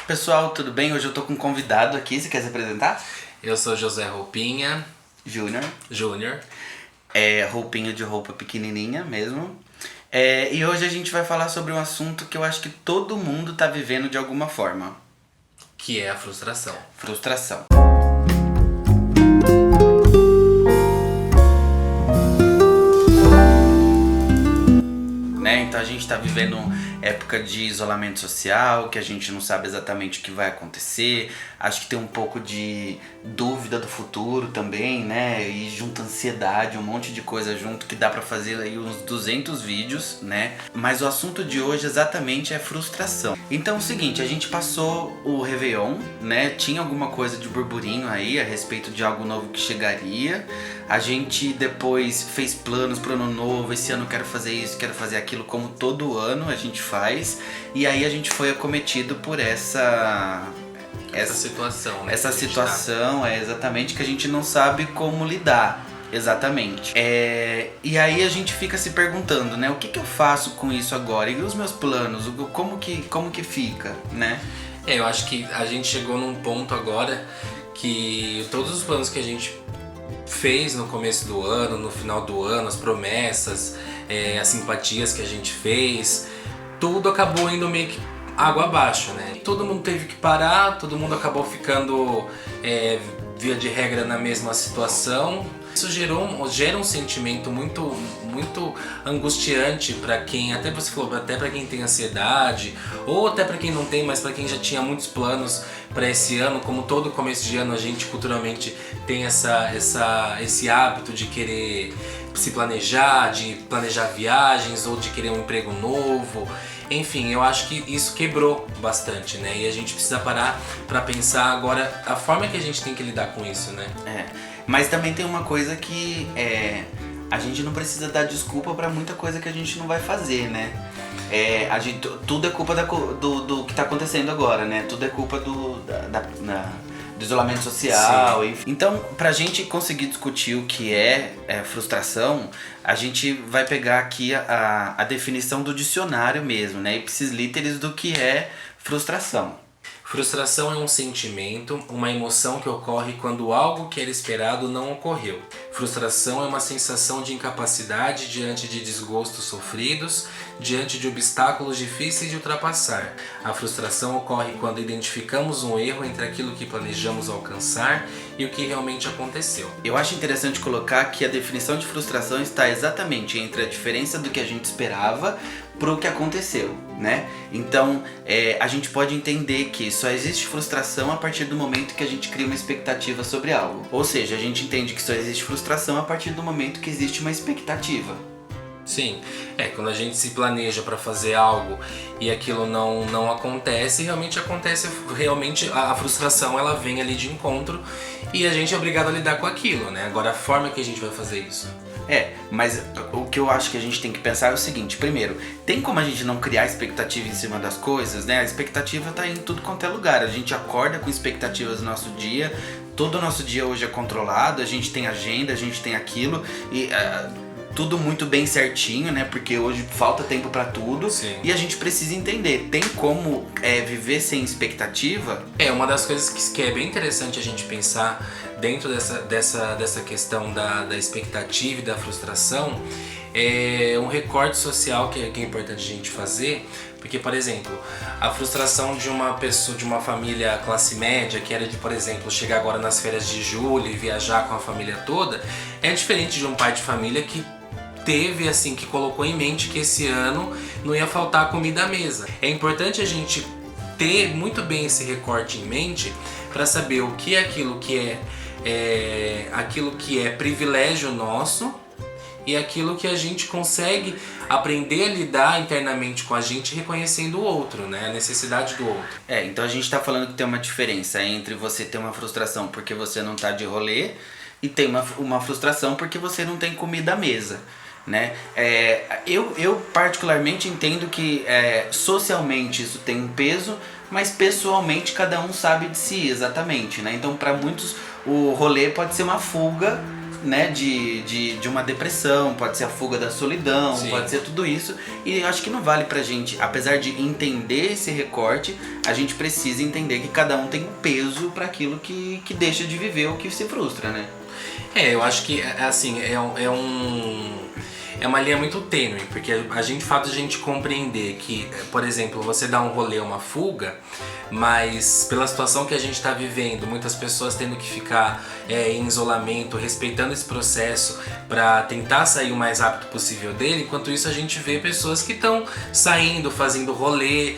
Pessoal, tudo bem? Hoje eu tô com um convidado aqui, você quer se apresentar? Eu sou José Roupinha Júnior. Júnior, Roupinha de roupa pequenininha mesmo. E hoje a gente vai falar sobre um assunto que eu acho que todo mundo tá vivendo de alguma forma. que é a frustração. Frustração. Então a gente tá vivendo época de isolamento social, que a gente não sabe exatamente o que vai acontecer. Acho que tem um pouco de dúvida do futuro também, né? E junta ansiedade, um monte de coisa junto que dá pra fazer aí uns 200 vídeos, né? Mas o assunto de hoje exatamente é frustração. Então é o seguinte, a gente passou o Réveillon, né? Tinha alguma coisa de burburinho aí a respeito de algo novo que chegaria. A gente depois fez planos pro ano novo, esse ano eu quero fazer isso, quero fazer aquilo, como todo ano a gente faz. E aí a gente foi acometido por essa situação, né? Essa situação é exatamente que a gente não sabe como lidar. Exatamente. E aí a gente fica se perguntando, né? O que eu faço com isso agora? E os meus planos? Como que fica, né? Eu acho que a gente chegou num ponto agora que todos os planos que a gente fez no começo do ano, no final do ano, as promessas, as simpatias que a gente fez, tudo acabou indo meio que água abaixo, né? Todo mundo teve que parar, todo mundo acabou ficando via de regra na mesma situação. Isso gera um sentimento muito angustiante para quem, até você falou, até para quem tem ansiedade, ou até para quem não tem, mas para quem já tinha muitos planos para esse ano. Como todo começo de ano a gente culturalmente tem esse hábito de querer se planejar, de planejar viagens ou de querer um emprego novo. Enfim, eu acho que isso quebrou bastante, né? E a gente precisa parar pra pensar agora a forma que a gente tem que lidar com isso, né? Mas também tem uma coisa que a gente não precisa dar desculpa pra muita coisa que a gente não vai fazer, né? Tudo é culpa do que tá acontecendo agora, né? Tudo é culpa do isolamento social. Enfim. Então, pra gente conseguir discutir o que é frustração, a gente vai pegar aqui a definição do dicionário mesmo, né? Ipsis literis do que é frustração. Frustração é um sentimento, uma emoção que ocorre quando algo que era esperado não ocorreu. Frustração é uma sensação de incapacidade diante de desgostos sofridos, diante de obstáculos difíceis de ultrapassar. A frustração ocorre quando identificamos um erro entre aquilo que planejamos alcançar e o que realmente aconteceu. Eu acho interessante colocar que a definição de frustração está exatamente entre a diferença do que a gente esperava pro que aconteceu, né? Então, a gente pode entender que só existe frustração a partir do momento que a gente cria uma expectativa sobre algo. Ou seja, a gente entende que só existe frustração a partir do momento que existe uma expectativa. Sim, quando a gente se planeja para fazer algo e aquilo não acontece, realmente a frustração ela vem ali de encontro e a gente é obrigado a lidar com aquilo, né? Agora a forma que a gente vai fazer isso. Mas o que eu acho que a gente tem que pensar é o seguinte: primeiro, tem como a gente não criar expectativa em cima das coisas, né? A expectativa tá em tudo quanto é lugar. A gente acorda com expectativas no nosso dia, todo o nosso dia hoje é controlado, a gente tem agenda, a gente tem aquilo e tudo muito bem certinho, né? Porque hoje falta tempo pra tudo. Sim. E a gente precisa entender, tem como viver sem expectativa? Uma das coisas que é bem interessante a gente pensar dentro dessa questão da expectativa e da frustração é um recorte social que é importante a gente fazer. Porque, por exemplo, a frustração de uma pessoa, de uma família classe média, que era de, por exemplo, chegar agora nas férias de julho e viajar com a família toda, é diferente de um pai de família que teve, assim, que colocou em mente que esse ano não ia faltar comida à mesa. É importante a gente ter muito bem esse recorte em mente para saber o que é aquilo que é privilégio nosso e aquilo que a gente consegue aprender a lidar internamente com a gente, reconhecendo o outro, né? A necessidade do outro. Então a gente tá falando que tem uma diferença entre você ter uma frustração porque você não tá de rolê e tem uma frustração porque você não tem comida à mesa, né? Eu particularmente entendo que socialmente isso tem um peso, mas pessoalmente cada um sabe de si exatamente, né? Então para muitos o rolê pode ser uma fuga né, de uma depressão, pode ser a fuga da solidão, Sim. pode ser tudo isso. E eu acho que não vale pra gente, apesar de entender esse recorte, a gente precisa entender que cada um tem um peso para aquilo que deixa de viver ou que se frustra, né? Eu acho que, assim, é uma linha muito tênue, porque de fato a gente compreender que, por exemplo, você dá um rolê, uma fuga, mas pela situação que a gente está vivendo, muitas pessoas tendo que ficar em isolamento, respeitando esse processo para tentar sair o mais rápido possível dele, enquanto isso a gente vê pessoas que estão saindo, fazendo rolê.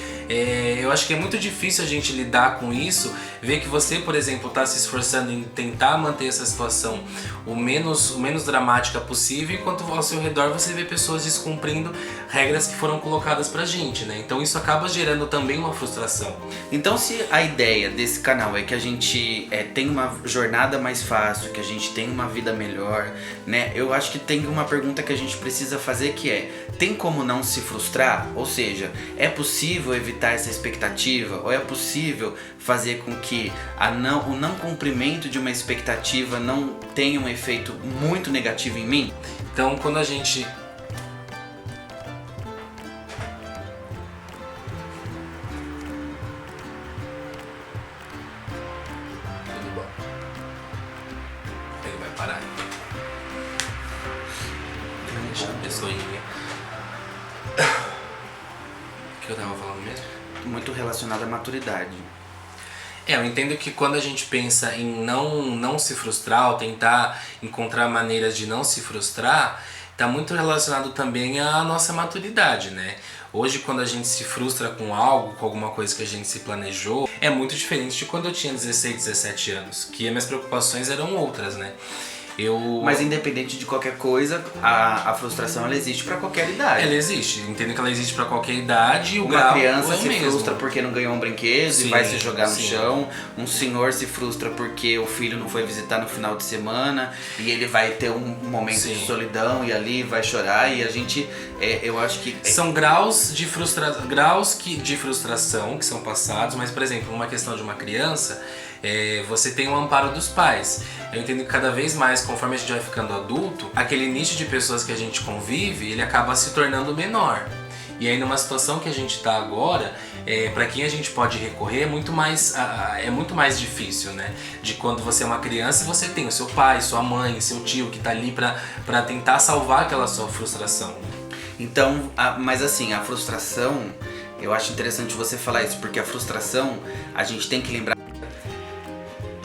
Eu acho que é muito difícil a gente lidar com isso, ver que você, por exemplo, está se esforçando em tentar manter essa situação o menos dramática possível, enquanto ao seu redor você vê pessoas descumprindo regras que foram colocadas pra gente, né? Então isso acaba gerando também uma frustração. Então, se a ideia desse canal é que a gente tenha uma jornada mais fácil, que a gente tenha uma vida melhor, né? Eu acho que tem uma pergunta que a gente precisa fazer, que tem como não se frustrar? Ou seja, é possível evitar essa expectativa? Ou é possível fazer com que o não cumprimento de uma expectativa não tenha um efeito muito negativo em mim? Então, quando a gente... Tudo bom. Ele vai parar. Deixa a pessoinha. O que eu tava falando mesmo? Muito relacionado à maturidade. Eu entendo que quando a gente pensa em não se frustrar, ou tentar encontrar maneiras de não se frustrar, tá muito relacionado também à nossa maturidade, né? Hoje, quando a gente se frustra com algo, com alguma coisa que a gente se planejou, é muito diferente de quando eu tinha 16, 17 anos, que as minhas preocupações eram outras, né? Mas independente de qualquer coisa, a frustração ela existe pra qualquer idade. Ela existe, entendo que ela existe pra qualquer idade e o Uma grau criança é o se mesmo. frustra porque não ganhou um brinquedo Sim, e vai se jogar no sim. chão. Um senhor se frustra porque o filho não foi visitar no final de semana e ele vai ter um momento Sim. de solidão e ali vai chorar. E a gente, eu acho que... São graus de frustração que são passados, mas, por exemplo, uma questão de uma criança, você tem o amparo dos pais. Eu entendo que cada vez mais, conforme a gente vai ficando adulto, aquele nicho de pessoas que a gente convive, ele acaba se tornando menor. E aí, numa situação que a gente está agora, para quem a gente pode recorrer é muito mais difícil, né? De quando você é uma criança e você tem o seu pai, sua mãe, seu tio que tá ali para tentar salvar aquela sua frustração. Então, mas assim, a frustração, eu acho interessante você falar isso, porque a frustração, a gente tem que lembrar...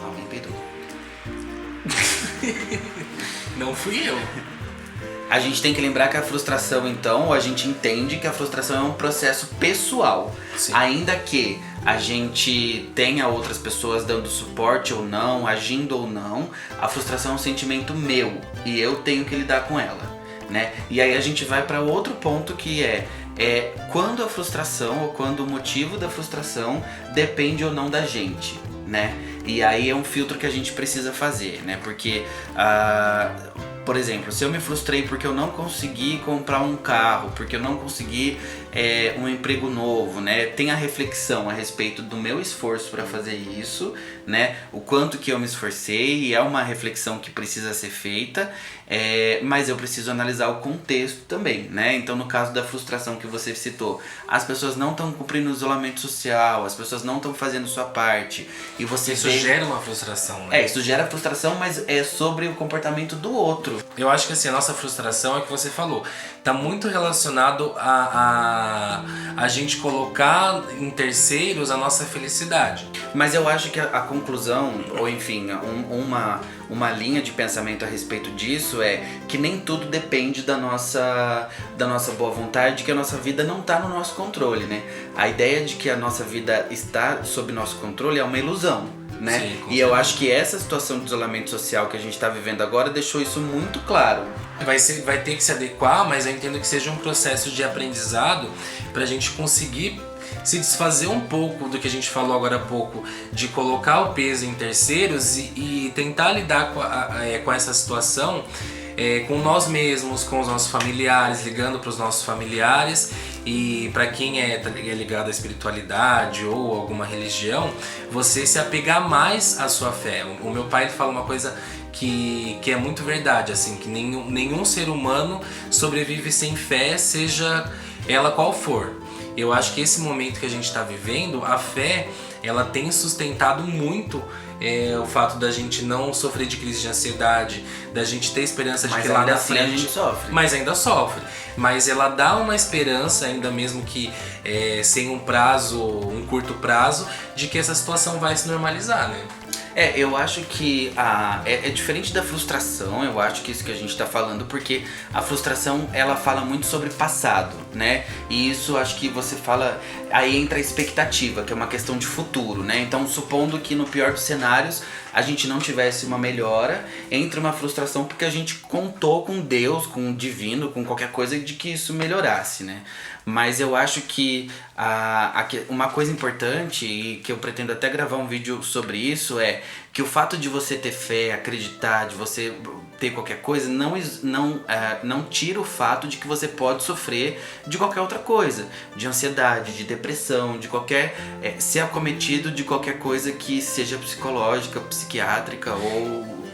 Alguém peidou. Não fui eu. A gente tem que lembrar que a frustração, então, a gente entende que a frustração é um processo pessoal. Sim. Ainda que a gente tenha outras pessoas dando suporte ou não, agindo ou não, a frustração é um sentimento meu e eu tenho que lidar com ela, né? E aí a gente vai para outro ponto, que é quando a frustração ou quando o motivo da frustração depende ou não da gente, né? E aí é um filtro que a gente precisa fazer, né? Porque, por exemplo, se eu me frustrei porque eu não consegui comprar um carro, porque eu não consegui um emprego novo, né? Tem a reflexão a respeito do meu esforço para fazer isso, né? O quanto que eu me esforcei, e é uma reflexão que precisa ser feita, mas eu preciso analisar o contexto também, né? Então, no caso da frustração que você citou, as pessoas não estão cumprindo o isolamento social, as pessoas não estão fazendo sua parte, e você Isso gera uma frustração, né? isso gera frustração, mas é sobre o comportamento do outro. Eu acho que assim, a nossa frustração é o que você falou. Tá muito relacionado a gente colocar em terceiros a nossa felicidade. Mas eu acho que a conclusão, ou enfim, uma linha de pensamento a respeito disso é que nem tudo depende da nossa boa vontade, que a nossa vida não está no nosso controle, né? A ideia de que a nossa vida está sob nosso controle é uma ilusão, né? Sim, com E certeza. eu acho que essa situação de isolamento social que a gente está vivendo agora deixou isso muito claro. Vai ter que se adequar, mas eu entendo que seja um processo de aprendizado pra gente conseguir se desfazer um pouco do que a gente falou agora há pouco, de colocar o peso em terceiros e tentar lidar com essa situação com nós mesmos, com os nossos familiares, ligando para os nossos familiares E para quem é ligado à espiritualidade ou alguma religião, você se apegar mais à sua fé. O meu pai ele fala uma coisa que é muito verdade, assim, que nenhum ser humano sobrevive sem fé, seja ela qual for. Eu acho que esse momento que a gente está vivendo, a fé, ela tem sustentado muito o fato da gente não sofrer de crise de ansiedade, da gente ter esperança de que lá na frente... a gente sofre. Mas ainda sofre. Mas ela dá uma esperança, ainda mesmo que sem um curto prazo, de que essa situação vai se normalizar, né? Eu acho que é diferente da frustração, eu acho que isso que a gente tá falando, porque a frustração, ela fala muito sobre passado, né? E isso, acho que você fala, aí entra a expectativa, que é uma questão de futuro, né? Então, supondo que no pior dos cenários, a gente não tivesse uma melhora, entra uma frustração porque a gente contou com Deus, com o divino, com qualquer coisa de que isso melhorasse, né? Mas eu acho que uma coisa importante, e que eu pretendo até gravar um vídeo sobre isso, é que o fato de você ter fé, acreditar, de você ter qualquer coisa, não tira o fato de que você pode sofrer de qualquer outra coisa, de ansiedade, de depressão, de qualquer ser acometido de qualquer coisa que seja psicológica, psiquiátrica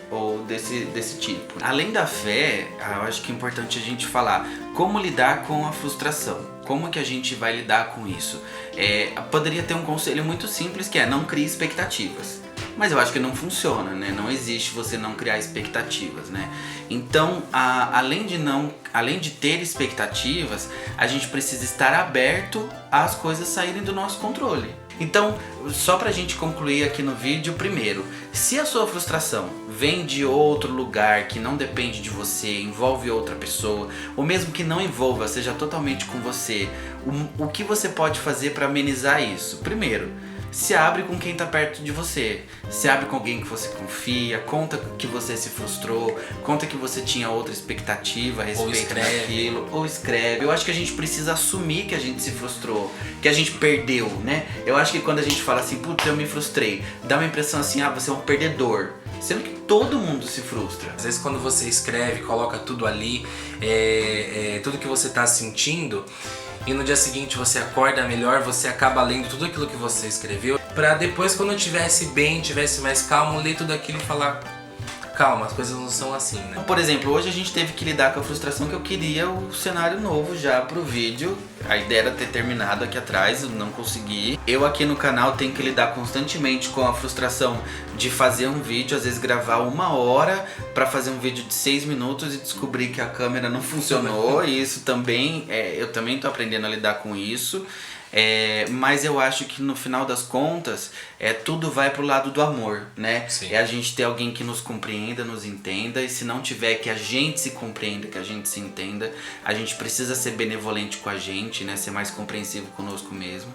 ou desse tipo. Além da fé, eu acho que é importante a gente falar como lidar com a frustração. Como que a gente vai lidar com isso? Poderia ter um conselho muito simples que é não crie expectativas. Mas eu acho que não funciona, né? Não existe você não criar expectativas, né? Então, além de ter expectativas, a gente precisa estar aberto às coisas saírem do nosso controle. Então, só pra gente concluir aqui no vídeo, primeiro, se a sua frustração vem de outro lugar que não depende de você, envolve outra pessoa, ou mesmo que não envolva, seja totalmente com você, o que você pode fazer para amenizar isso? Primeiro, se abre com quem tá perto de você, se abre com alguém que você confia, conta que você se frustrou, conta que você tinha outra expectativa a respeito daquilo, ou escreve. Eu acho que a gente precisa assumir que a gente se frustrou, que a gente perdeu, né? Eu acho que quando a gente fala assim, putz, eu me frustrei, dá uma impressão assim, você é um perdedor. Sendo que todo mundo se frustra. Às vezes quando você escreve, coloca tudo ali, tudo que você tá sentindo, e no dia seguinte você acorda melhor, você acaba lendo tudo aquilo que você escreveu, pra depois, quando eu tivesse bem, tivesse mais calmo, ler tudo aquilo e falar: calma, as coisas não são assim, né? Por exemplo, hoje a gente teve que lidar com a frustração que eu queria o cenário novo já pro vídeo. A ideia era ter terminado aqui atrás, eu não consegui. Eu aqui no canal tenho que lidar constantemente com a frustração de fazer um vídeo, às vezes gravar 1 hora pra fazer um vídeo de 6 minutos e descobrir que a câmera não funcionou. E isso também, eu também tô aprendendo a lidar com isso. Mas eu acho que no final das contas tudo vai pro lado do amor, né? Sim. É a gente ter alguém que nos compreenda, nos entenda, e se não tiver, que a gente se compreenda, que a gente se entenda. A gente precisa ser benevolente com a gente, né? Ser mais compreensivo conosco mesmo.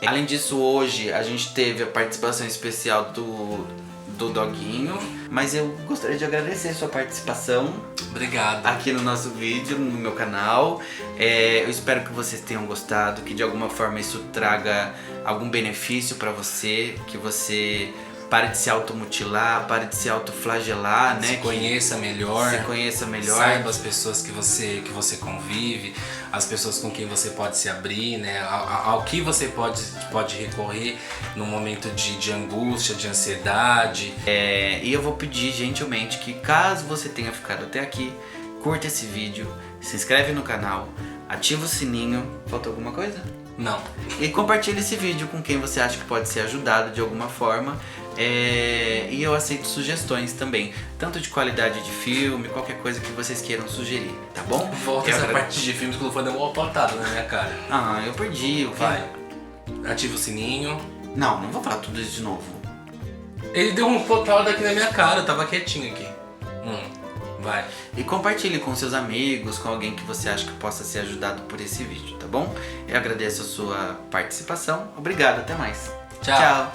Além disso, hoje a gente teve a participação especial do Doguinho, mas eu gostaria de agradecer a sua participação. Obrigado. Aqui no nosso vídeo, no meu canal. Eu espero que vocês tenham gostado, que de alguma forma isso traga algum benefício pra você, que você pare de se automutilar, pare de se autoflagelar, né? Se conheça melhor. Se conheça melhor. Saiba as pessoas que você convive, as pessoas com quem você pode se abrir, né? Ao que você pode recorrer num momento de angústia, de ansiedade. E eu vou pedir gentilmente que, caso você tenha ficado até aqui, curta esse vídeo, se inscreve no canal, ativa o sininho. Faltou alguma coisa? Não. E compartilhe esse vídeo com quem você acha que pode ser ajudado de alguma forma. E eu aceito sugestões também, tanto de qualidade de filme, qualquer coisa que vocês queiram sugerir, tá bom? Volta essa parte de filmes que o Lufano deu uma potada na minha cara. Eu perdi. Vai. Ativa o sininho. Não vou falar tudo isso de novo. Ele deu uma potada aqui na minha cara, eu tava quietinho aqui. Vai. E compartilhe com seus amigos, com alguém que você acha que possa ser ajudado por esse vídeo, tá bom? Eu agradeço a sua participação. Obrigado, até mais. Tchau.